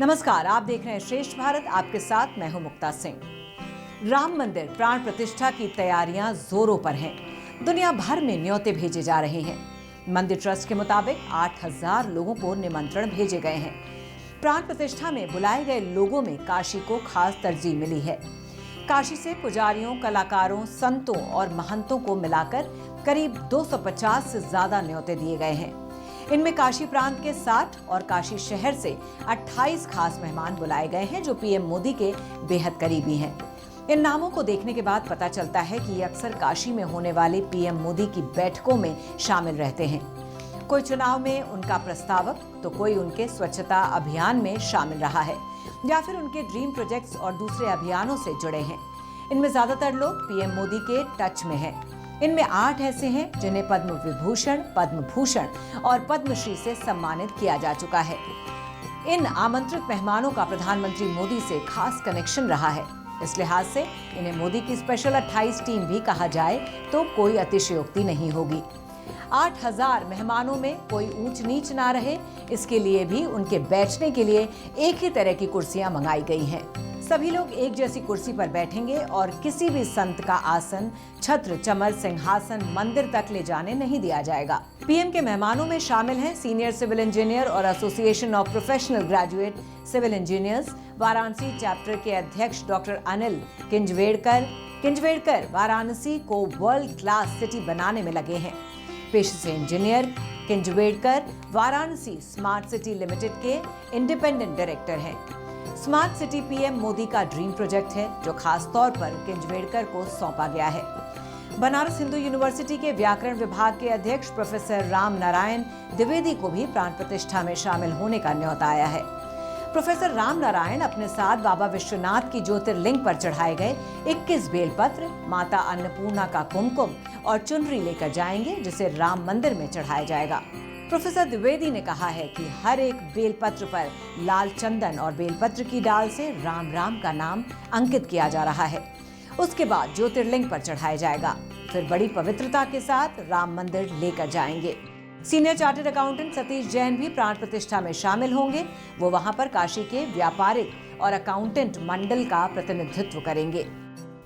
नमस्कार, आप देख रहे हैं श्रेष्ठ भारत। आपके साथ मैं हूं मुक्ता सिंह। राम मंदिर प्राण प्रतिष्ठा की तैयारियां जोरों पर हैं। दुनिया भर में न्योते भेजे जा रहे हैं। मंदिर ट्रस्ट के मुताबिक 8,000 लोगों को निमंत्रण भेजे गए हैं। प्राण प्रतिष्ठा में बुलाए गए लोगों में काशी को खास तरजीह मिली है। काशी से पुजारियों, कलाकारों, संतों और महंतों को मिलाकर करीब 250 से ज्यादा न्योते दिए गए हैं। इनमें काशी प्रांत के 60 और काशी शहर से 28 खास मेहमान बुलाए गए हैं जो पीएम मोदी के बेहद करीबी हैं। इन नामों को देखने के बाद पता चलता है कि ये अक्सर काशी में होने वाले पीएम मोदी की बैठकों में शामिल रहते हैं। कोई चुनाव में उनका प्रस्तावक, तो कोई उनके स्वच्छता अभियान में शामिल रहा है या फिर उनके ड्रीम प्रोजेक्ट्स और दूसरे अभियानों से जुड़े हैं। इनमें ज्यादातर लोग पीएम मोदी के टच में हैं। इनमें 8 ऐसे हैं जिन्हें पद्म विभूषण, पद्म भूषण और पद्मश्री से सम्मानित किया जा चुका है। इन आमंत्रित मेहमानों का प्रधानमंत्री मोदी से खास कनेक्शन रहा है। इस लिहाज से इन्हें मोदी की स्पेशल 28 टीम भी कहा जाए तो कोई अतिशयोक्ति नहीं होगी। 8,000 मेहमानों में कोई ऊंच नीच ना रहे, इसके लिए भी उनके बैठने के लिए एक ही तरह की कुर्सियां मंगाई गई हैं। सभी लोग एक जैसी कुर्सी पर बैठेंगे और किसी भी संत का आसन, छत्र, चमर, सिंहासन मंदिर तक ले जाने नहीं दिया जाएगा। पीएम के मेहमानों में शामिल हैं सीनियर सिविल इंजीनियर और association of professional graduate civil engineers Varanasi chapter के अध्यक्ष डॉक्टर अनिल किंजवेडकर वाराणसी को वर्ल्ड क्लास सिटी बनाने में लगे हैं। पेशे से engineer, Kinjawadekar Varanasi smart city limited के इंडिपेंडेंट डायरेक्टर हैं। स्मार्ट सिटी पीएम मोदी का ड्रीम प्रोजेक्ट है जो खास तौर पर किंजवेडकर को सौंपा गया है। बनारस हिंदू यूनिवर्सिटी के व्याकरण विभाग के अध्यक्ष प्रोफेसर राम नारायण द्विवेदी को भी प्राण प्रतिष्ठा में शामिल होने का न्योता आया है। प्रोफेसर राम नारायण अपने साथ बाबा विश्वनाथ की ज्योतिर्लिंग पर चढ़ाए गए 21 बेलपत्र, माता अन्नपूर्णा का कुमकुम और चुनरी लेकर जाएंगे जिसे राम मंदिर में चढ़ाया जाएगा। प्रोफेसर द्विवेदी ने कहा है कि हर एक बेलपत्र पर लाल चंदन और बेलपत्र की डाल से राम राम का नाम अंकित किया जा रहा है। उसके बाद ज्योतिर्लिंग पर चढ़ाया जाएगा, फिर बड़ी पवित्रता के साथ राम मंदिर लेकर जाएंगे। Senior chartered accountant Satish Jain भी प्राण प्रतिष्ठा में शामिल होंगे। वो वहां पर काशी के व्यापारिक और अकाउंटेंट मंडल का प्रतिनिधित्व करेंगे।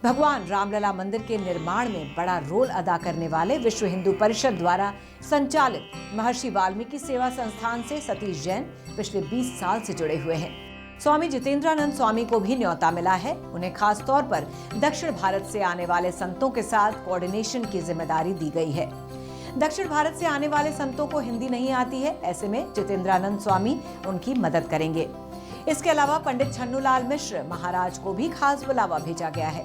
भगवान रामलला मंदिर के निर्माण में बड़ा रोल अदा करने वाले विश्व हिंदू परिषद द्वारा संचालित महर्षि वाल्मीकि सेवा संस्थान से सतीश जैन पिछले 20 साल से जुड़े हुए हैं। स्वामी जितेंद्रानंद स्वामी को भी न्योता मिला है। उन्हें खास तौर पर दक्षिण भारत से आने वाले संतों के साथ कोऑर्डिनेशन की जिम्मेदारी दी गई है। दक्षिण भारत से आने वाले संतों को हिंदी नहीं आती है, ऐसे में जितेंद्रानंद स्वामी उनकी मदद करेंगे। इसके अलावा पंडित छन्नूलाल मिश्र महाराज को भी खास बुलावा भेजा गया है।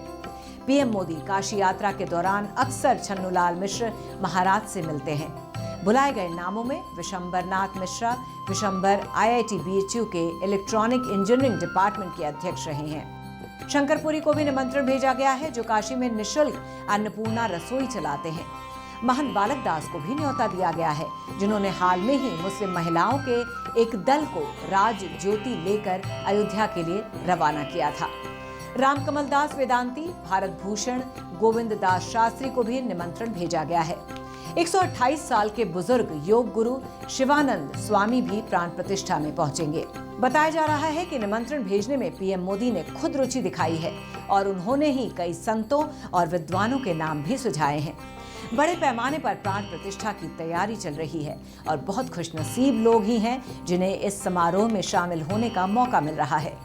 पीएम मोदी काशी यात्रा के दौरान अक्सर छन्नूलाल मिश्र महाराज से मिलते हैं। बुलाए गए नामों में विशंबरनाथ मिश्रा विशंबर IIT BHU के इलेक्ट्रॉनिक इंजीनियरिंग डिपार्टमेंट के अध्यक्ष रहे हैं। शंकरपुरी को भी निमंत्रण भेजा गया है जो काशी में निःशुल्क अन्नपूर्णा रसोई चलाते हैं। महंत बालक दास को भी न्योता दिया गया है जिन्होंने हाल में ही मुस्लिम महिलाओं के एक दल को राज ज्योति लेकर अयोध्या के लिए रवाना किया था। रामकमल दास वेदांती, भारत भूषण गोविंद दास शास्त्री को भी निमंत्रण भेजा गया है। 128 साल के बुजुर्ग योग गुरु शिवानंद स्वामी भी प्राण प्रतिष्ठा में पहुंचेंगे। बताया जा रहा है कि निमंत्रण भेजने में पीएम मोदी ने खुद रुचि दिखाई है और उन्होंने ही कई संतों और विद्वानों के नाम भी सुझाए हैं। बड़े पैमाने पर प्राण प्रतिष्ठा की तैयारी चल रही है और बहुत खुशनसीब लोग ही हैं जिन्हें इस समारोह में शामिल होने का मौका मिल रहा है।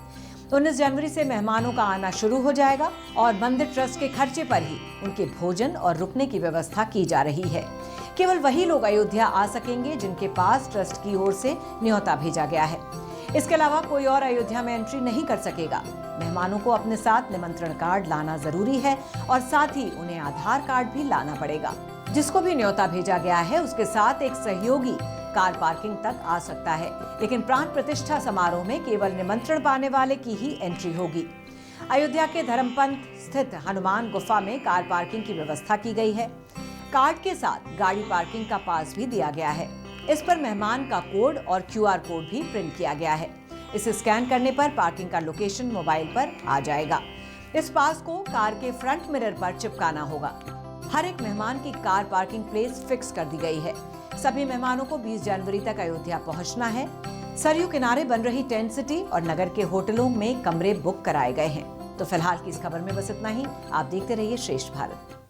19 जनवरी से मेहमानों का आना शुरू हो जाएगा और मंदिर ट्रस्ट के खर्चे पर ही उनके भोजन और रुकने की व्यवस्था की जा रही है। केवल वही लोग अयोध्या आ सकेंगे जिनके पास ट्रस्ट की ओर से न्योता भेजा गया है। इसके अलावा कोई और अयोध्या में एंट्री नहीं कर सकेगा। मेहमानों को अपने साथ निमंत्रण कार्ड लाना जरूरी है और साथ ही उन्हें आधार कार्ड भी लाना पड़ेगा। जिसको भी न्योता भेजा गया है उसके साथ एक सहयोगी कार पार्किंग तक आ सकता है, लेकिन प्राण प्रतिष्ठा समारोह में केवल निमंत्रण पाने वाले की ही एंट्री होगी। अयोध्या के धर्मपंथ स्थित हनुमान गुफा में कार पार्किंग की व्यवस्था की गई है। कार्ड के साथ गाड़ी पार्किंग का पास भी दिया गया है। इस पर मेहमान का कोड और QR कोड भी प्रिंट किया गया है। इसे स्कैन करने पर पार्किंग का लोकेशन मोबाइल पर आ जाएगा। इस पास को कार के फ्रंट मिरर पर चिपकाना होगा। हर एक मेहमान की कार पार्किंग प्लेस फिक्स कर दी गई है। सभी मेहमानों को 20 जनवरी तक अयोध्या पहुंचना है। सरयू किनारे बन रही टेंट सिटी और नगर के होटलों में कमरे बुक कराए गए हैं। तो फिलहाल की इस खबर में बस इतना ही। आप देखते रहिए श्रेष्ठ भारत।